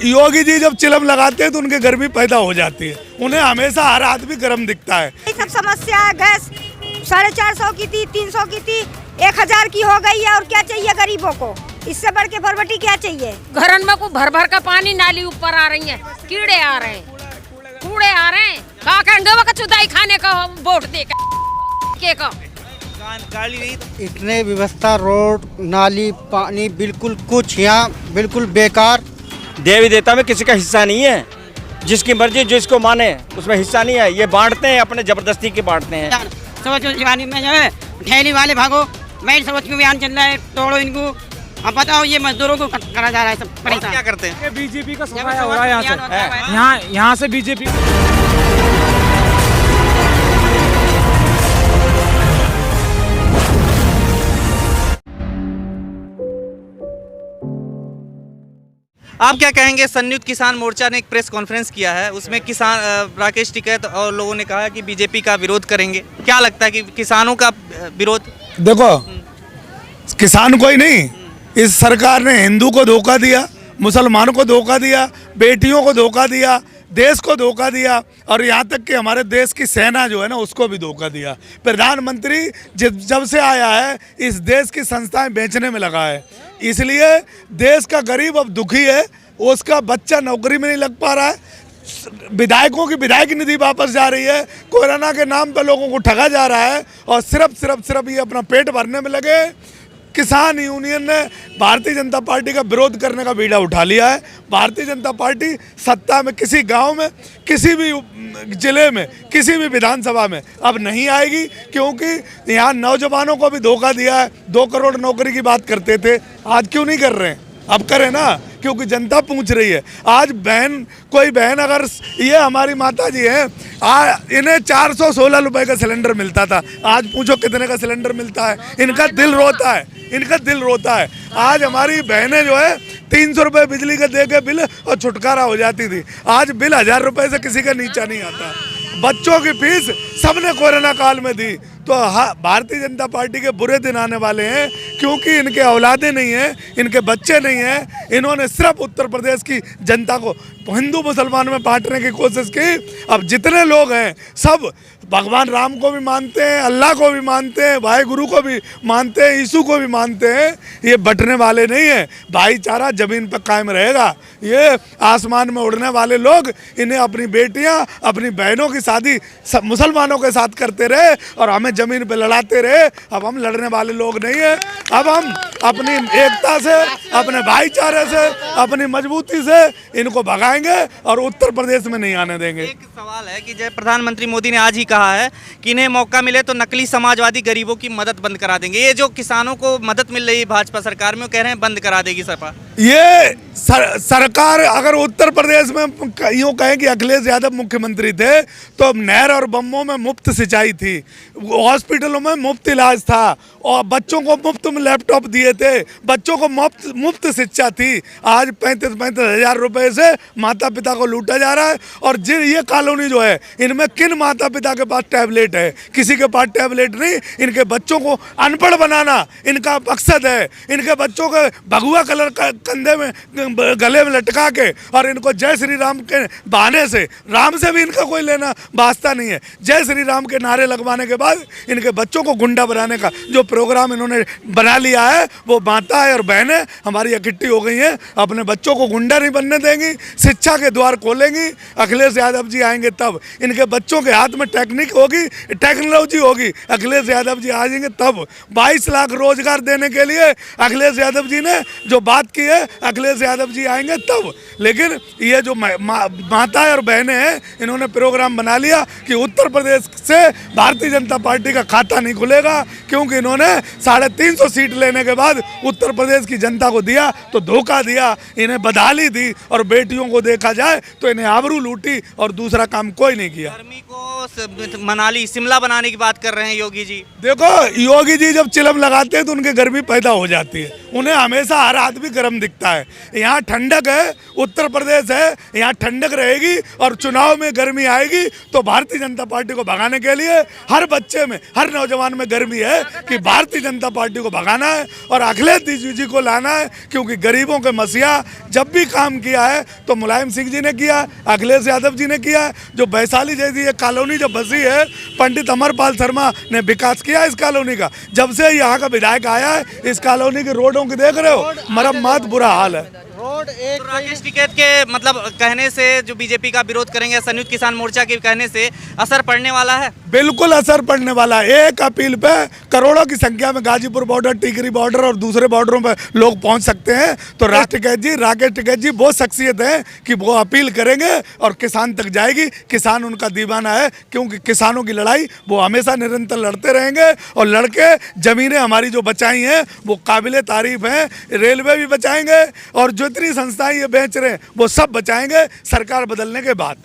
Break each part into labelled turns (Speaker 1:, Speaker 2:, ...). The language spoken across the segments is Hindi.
Speaker 1: योगी जी जब चिलम लगाते हैं तो उनके गर्मी पैदा हो जाती है, उन्हें हमेशा हर आदमी गर्म दिखता है।
Speaker 2: ये सब समस्या है, गैस 450 की थी, 300 की थी, 1000 की हो गई है। और क्या चाहिए गरीबों को, इससे बढ़ के फरवटी क्या चाहिए।
Speaker 3: घरन में को भर भर का पानी नाली ऊपर आ रही है, कीड़े आ रहे हैं, कूड़े आ रहे हैं, का कहेंगे वो चुदाई खाने का वोट दे के का
Speaker 4: इतने व्यवस्था, रोड नाली पानी बिल्कुल कुछ यहाँ बिल्कुल बेकार।
Speaker 5: देवी देवता में किसी का हिस्सा नहीं है, जिसकी मर्जी जिसको माने उसमें हिस्सा नहीं है। ये बांटते हैं, अपने जबरदस्ती के बांटते हैं।
Speaker 6: समझ जवानी में जो है ठेली वाले भागो, मैं समझ के बयान चल रहा है, तोड़ो इनको। अब बताओ ये मजदूरों को करा जा रहा है, सब परेशान। क्या करते हैं?
Speaker 7: बीजेपी का सफाया हो रहा है यहाँ से बीजेपी।
Speaker 8: आप क्या कहेंगे? संयुक्त किसान मोर्चा ने एक प्रेस कॉन्फ्रेंस किया है, उसमें किसान राकेश टिकैत और लोगों ने कहा कि बीजेपी का विरोध करेंगे। क्या लगता है कि किसानों का विरोध?
Speaker 1: देखो, किसान कोई नहीं, इस सरकार ने हिंदू को धोखा दिया, मुसलमानों को धोखा दिया, बेटियों को धोखा दिया, देश को धोखा दिया, और यहाँ तक कि हमारे देश की सेना जो है ना उसको भी धोखा दिया। प्रधानमंत्री जब से आया है इस देश की संस्थाएं बेचने में लगा है, इसलिए देश का गरीब अब दुखी है। उसका बच्चा नौकरी में नहीं लग पा रहा है, विधायकों की विधायक निधि वापस जा रही है, कोरोना के नाम पर लोगों को ठगा जा रहा है, और सिर्फ ये अपना पेट भरने में लगे। किसान यूनियन ने भारतीय जनता पार्टी का विरोध करने का बीड़ा उठा लिया है। भारतीय जनता पार्टी सत्ता में किसी गांव में, किसी भी जिले में, किसी भी विधानसभा में अब नहीं आएगी, क्योंकि यहाँ नौजवानों को भी धोखा दिया है। 2 करोड़ नौकरी की बात करते थे, आज क्यों नहीं कर रहे हैं? अब करें ना, क्योंकि जनता पूछ रही है। आज कोई बहन अगर, ये हमारी माता जी हैं, इन्हें 416 रुपए का सिलेंडर मिलता था, आज पूछो कितने का सिलेंडर मिलता है। इनका दिल रोता है, इनका दिल रोता है। आज हमारी बहनें जो है 300 रुपये बिजली का दे के बिल और छुटकारा हो जाती थी, आज बिल 1000 रुपये से किसी का नीचा नहीं आता। बच्चों की फीस सबने कोरोना काल में दी। तो भारतीय जनता पार्टी के बुरे दिन आने वाले हैं, क्योंकि इनके औलादे नहीं हैं, इनके बच्चे नहीं हैं। इन्होंने सिर्फ उत्तर प्रदेश की जनता को हिंदू मुसलमान में बांटने की कोशिश की। अब जितने लोग हैं सब भगवान राम को भी मानते हैं, अल्लाह को भी मानते हैं, वाहेगुरु को भी मानते हैं, यीशु को भी मानते हैं। ये बंटने वाले नहीं हैं। भाईचारा जमीन पर कायम रहेगा। ये आसमान में उड़ने वाले लोग, इन्हें अपनी बेटियां, अपनी बहनों की शादी मुसलमानों के साथ करते रहे और हमें जमीन पे लड़ाते रहे। अब हम लड़ने वाले लोग नहीं हैं। अब हम अपनी एकता से, अपने भाईचारे से, अपनी मजबूती से इनको भगाएंगे और उत्तर प्रदेश में नहीं आने देंगे।
Speaker 8: एक सवाल है कि जब प्रधानमंत्री मोदी ने आज ही कहा है कि इन्हें मौका मिले तो नकली समाजवादी गरीबों की मदद बंद करा देंगे। ये जो किसानों को मदद मिल रही है भाजपा सरकार में, वो कह रहे हैं बंद करा देगी सरकार।
Speaker 1: ये सरकार अगर उत्तर प्रदेश में यूँ कहें कि अखिलेश यादव मुख्यमंत्री थे तो नहर और बम्बों में मुफ्त सिंचाई थी, हॉस्पिटलों में मुफ्त इलाज था, और बच्चों को मुफ्त में लैपटॉप दिए थे, बच्चों को मुफ्त शिक्षा थी। आज 35-35 हज़ार रुपये से माता पिता को लूटा जा रहा है। और ये कॉलोनी जो है, इनमें किन माता पिता के पास टैबलेट है? किसी के पास टैबलेट नहीं। इनके बच्चों को अनपढ़ बनाना इनका मकसद है। इनके बच्चों को भगवा कलर का कंधे में, गले में लटका के, और इनको जय श्री राम के बहाने से, राम से भी इनका कोई लेना वास्ता नहीं है, जय श्री राम के नारे लगवाने के बाद इनके बच्चों को गुंडा बनाने का जो प्रोग्राम इन्होंने बना लिया है, वो माता है और बहनें हमारी इकट्ठी हो गई हैं। अपने बच्चों को गुंडा नहीं बनने देंगी, शिक्षा के द्वार खोलेंगी। अखिलेश यादव जी आएंगे तब इनके बच्चों के हाथ में टेक्निक होगी, टेक्नोलॉजी होगी। अखिलेश यादव जी आ जाएंगे तब। 22 लाख रोजगार देने के लिए अखिलेश यादव जी ने जो बात की है, अखिलेश यादव जी आएंगे तब। लेकिन ये जो माताएं और बहनें हैं, इन्होंने प्रोग्राम बना लिया कि उत्तर प्रदेश से भारतीय जनता पार्टी का खाता नहीं खुलेगा, क्योंकि इन्होंने 350 सीट लेने के बाद उत्तर प्रदेश की जनता को दिया तो धोखा दिया, इन्हें बदहाली दी, और बेटियों को देखा जाए तो इन्हें आबरू लूटी, और दूसरा काम कोई नहीं किया।
Speaker 8: गर्मी को मनाली शिमला बनाने की बात कर रहे हैं योगी जी।
Speaker 1: देखो, योगी जी जब चिलम लगाते हैं तो उनके गर्मी पैदा हो जाती है, उन्हें हमेशा हर आदमी गर्म दिखता है। यहाँ ठंडक है, उत्तर प्रदेश है, यहाँ ठंडक रहेगी, और चुनाव में गर्मी आएगी तो भारतीय जनता पार्टी को भगाने के लिए हर बच्चे में, हर नौजवान में गर्मी है कि भारतीय जनता पार्टी को भगाना है और अखिलेश जी को लाना है, क्योंकि गरीबों के मसीहा जब भी काम किया है तो मुलायम सिंह जी ने किया है, अखिलेश यादव जी ने किया है। जो वैशाली जैसी ये कॉलोनी जो बसी है, पंडित अमरपाल शर्मा ने विकास किया इस कॉलोनी का। जब से यहाँ का विधायक आया है, इस कॉलोनी की रोडों की देख रहे हो, मरम्मत बुरा हाल है।
Speaker 4: रोड एक
Speaker 8: तो राकेश टिकैत के मतलब कहने से जो बीजेपी का विरोध करेंगे, संयुक्त किसान मोर्चा के कहने से असर पड़ने वाला है।
Speaker 1: बिल्कुल असर पड़ने वाला है। एक अपील पे करोड़ों की संख्या में गाजीपुर बॉर्डर, टिकरी बॉर्डर और दूसरे बॉर्डरों पे लोग पहुंच सकते हैं। तो राकेश टिकैत जी वो शख्सियत है कि वो अपील करेंगे और किसान तक जाएगी। किसान उनका दीवाना है, क्योंकि किसानों की लड़ाई वो हमेशा निरंतर लड़ते रहेंगे और लड़के जमीनें हमारी जो बचाई हैं वो काबिले तारीफ हैं। रेलवे भी बचाएंगे और जो जितनी संस्थाएं ये बेच रहे हैं वो सब बचाएंगे सरकार बदलने के बाद।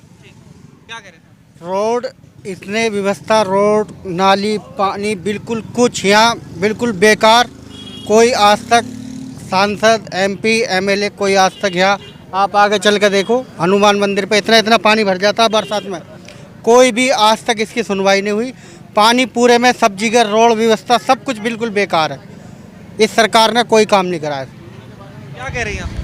Speaker 8: क्या करें?
Speaker 4: रोड इतने व्यवस्था, रोड नाली पानी बिल्कुल कुछ यहाँ बिल्कुल बेकार। कोई आज तक सांसद MP MLA कोई आज तक यहाँ, आप आगे चल कर देखो हनुमान मंदिर पे इतना पानी भर जाता है बरसात में, कोई भी आज तक इसकी सुनवाई नहीं हुई। पानी पूरे में सब जगह, रोड व्यवस्था सब कुछ बिल्कुल बेकार है। इस सरकार ने कोई काम नहीं कराया।
Speaker 8: क्या कह रही हैं आप?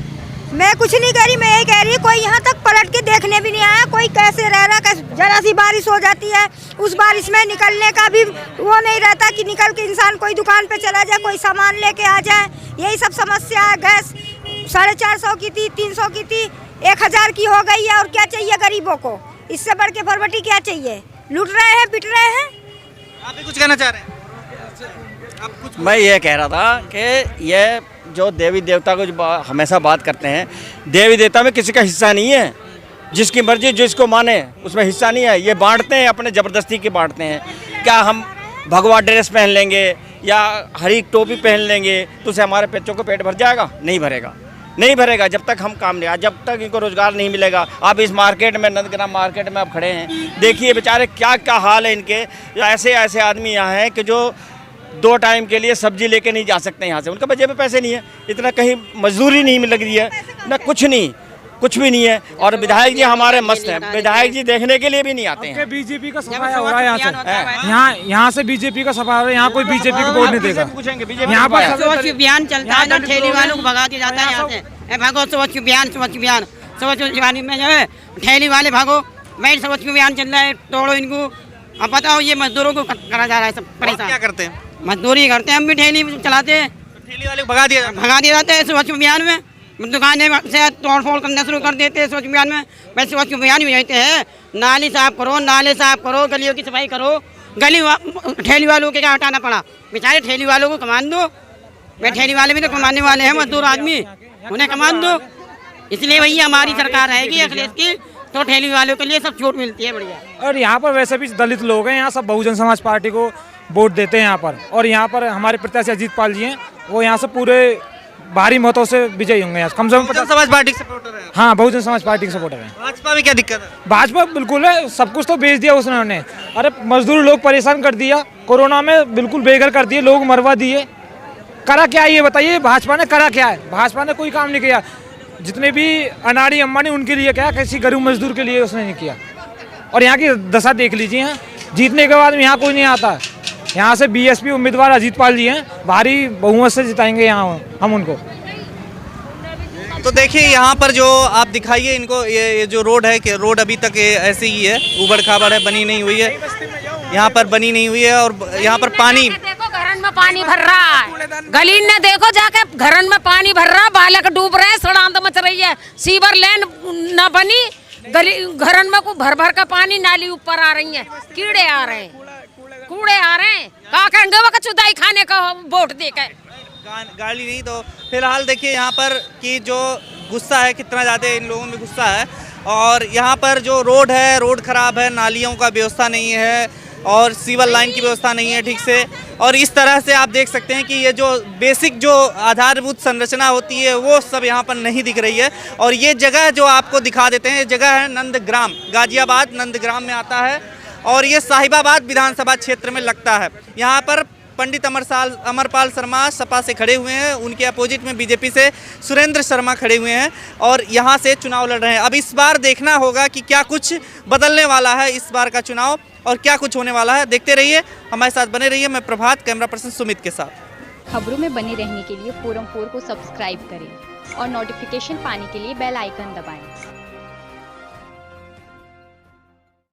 Speaker 2: मैं कुछ नहीं कह रही, मैं यही कह रही कोई यहाँ तक पलट के देखने भी नहीं आया। कोई कैसे रह रहा, जरा सी बारिश हो जाती है, उस बारिश में निकलने का भी वो नहीं रहता कि निकल के इंसान कोई दुकान पे चला जाए, कोई सामान लेके आ जाए। यही सब समस्या है। गैस 450 की थी, 300 की थी, 1000 की हो गई है। और क्या चाहिए गरीबों को? इससे बढ़ के फरवटी क्या चाहिए? लूट रहे हैं, पिट रहे हैं।
Speaker 8: आप भी कुछ कहना चाह रहे हैं? आप कुछ
Speaker 5: मैं ये कह रहा था कि ये जो देवी देवता को जो हमेशा बात करते हैं, देवी देवता में किसी का हिस्सा नहीं है। जिसकी मर्जी जिसको माने उसमें हिस्सा नहीं है। ये बांटते हैं, अपने ज़बरदस्ती के बांटते हैं। क्या हम भगवा ड्रेस पहन लेंगे या हरी टोपी पहन लेंगे तो उससे हमारे बच्चों को पेट भर जाएगा? नहीं भरेगा, नहीं भरेगा जब तक हम काम नहीं, जब तक इनको रोज़गार नहीं मिलेगा। आप इस मार्केट में, नंदग्राम मार्केट में आप खड़े हैं, देखिए बेचारे क्या क्या हाल है इनके। ऐसे ऐसे आदमी यहाँ हैं कि जो 2 टाइम के लिए सब्जी लेके नहीं जा सकते यहाँ से, उनके बजे में पैसे नहीं है, इतना कहीं मजदूरी नहीं लग रही है ना, कुछ नहीं, कुछ भी नहीं है। और विधायक जी हमारे मस्त हैं, विधायक जी देखने के लिए भी नहीं आते हैं।
Speaker 7: बीजेपी का सफाया हो रहा है यहाँ से, यहाँ से बीजेपी का सफाया हो रहा है। यहाँ कोई बीजेपी को वोट नहीं देगा। यहाँ पर
Speaker 6: स्वच्छ अभियान चलता है ना, ठेली वालों को भगा दिया जाता है यहाँ से। भागो स्वच्छ अभियान, स्वच्छ अभियान, स्वच्छ अभियान में जो है ठेली वाले भागो, भाई स्वच्छ अभियान चल रहा है, तोड़ो इनको। अब बताओ ये मजदूरों को करा जा रहा है सब परेशान।
Speaker 8: क्या करते हैं?
Speaker 6: मजदूरी करते हैं, हम भी ठेली चलाते हैं।
Speaker 8: ठेली वाले को भगा दिया
Speaker 6: जाता है स्वच्छ अभियान में। दुकानें से तोड़ फोड़ करना शुरू कर देते हैं स्वच्छ अभियान में। वैसे स्वच्छ अभियान भी रहते हैं, नाली साफ करो, नाले साफ करो, गलियों की सफाई करो। ठेली वालों के क्या हटाना पड़ा? बेचारे ठेली वालों को कमान दो। भाई ठेली वाले भी तो कमाने वाले हैं, मजदूर आदमी, उन्हें कमान दो। इसलिए भैया हमारी सरकार रहेगी अखिलेश की, तो ठेली वालों के लिए सब छूट मिलती है, बढ़िया।
Speaker 7: और यहाँ पर वैसे भी दलित लोग हैं, यहाँ सब बहुजन समाज पार्टी को वोट देते हैं यहाँ पर। और यहाँ पर हमारे प्रत्याशी अजीत पाल जी हैं, वो यहाँ से पूरे भारी मतों से विजयी होंगे। यहाँ कम से कम
Speaker 8: बहुजन समाज पार्टी के सपोर्टर है।
Speaker 7: हाँ, बहुजन समाज पार्टी के सपोर्टर हैं।
Speaker 8: भाजपा में क्या दिक्कत है?
Speaker 7: भाजपा बिल्कुल है, सब कुछ तो बेच दिया उसने। अरे मजदूर लोग परेशान कर दिया, कोरोना में बिल्कुल बेघर कर दिए, लोग मरवा दिए। करा क्या ये बताइए? भाजपा ने करा क्या है? भाजपा ने कोई काम नहीं किया। जितने भी अनाड़ी अंबानी उनके लिए क्या, किसी गरीब मजदूर के लिए उसने नहीं किया। और यहाँ की दशा देख लीजिए, यहाँ जीतने के बाद यहाँ कोई नहीं आता। यहाँ से BSP उम्मीदवार अजीत पाल जी हैं, भारी बहुमत से जिताएंगे यहाँ हम उनको।
Speaker 8: तो देखिए यहाँ पर जो आप दिखाइए इनको, ये जो रोड है कि रोड अभी तक ऐसे ही है, उबड़ खाबड़ है, बनी नहीं हुई है। यहाँ पर बनी नहीं हुई है और यहाँ पर पानी,
Speaker 3: देखो घरन में पानी भर रहा है, गली ने देखो जाके घरन में पानी भर रहा, बालक डूब रहे हैं, सड़ांत मच रही है, सीवर लेन न बनी, गली घरन में को भर भर का पानी, नाली ऊपर आ रही है, कीड़े आ रहे हैं, कूड़े आ रहे हैं। कहा कहेंगे वो चुदाई खाने का वोट देकर
Speaker 8: गाली नहीं। तो फिलहाल देखिए यहाँ पर कि जो गुस्सा है, कितना ज़्यादा इन लोगों में गुस्सा है। और यहाँ पर जो रोड है, रोड ख़राब है, नालियों का व्यवस्था नहीं है और सीवर लाइन की व्यवस्था नहीं है ठीक से। और इस तरह से आप देख सकते हैं कि ये जो बेसिक जो आधारभूत संरचना होती है वो सब यहाँ पर नहीं दिख रही है। और ये जगह जो आपको दिखा देते हैं, ये जगह है नंदग्राम, गाजियाबाद नंदग्राम में आता है और ये साहिबाबाद विधानसभा क्षेत्र में लगता है। यहाँ पर पंडित अमरपाल शर्मा सपा से खड़े हुए हैं, उनके अपोजिट में बीजेपी से सुरेंद्र शर्मा खड़े हुए हैं और यहाँ से चुनाव लड़ रहे हैं। अब इस बार देखना होगा कि क्या कुछ बदलने वाला है इस बार का चुनाव। और क्या कुछ होने वाला है देखते रहिए, हमारे साथ बने रहिए। मैं प्रभात, कैमरा पर्सन सुमित के साथ।
Speaker 9: खबरों में बने रहने के लिए फोरम 4 को सब्सक्राइब करें और नोटिफिकेशन पाने के लिए बेल आइकन दबाएं।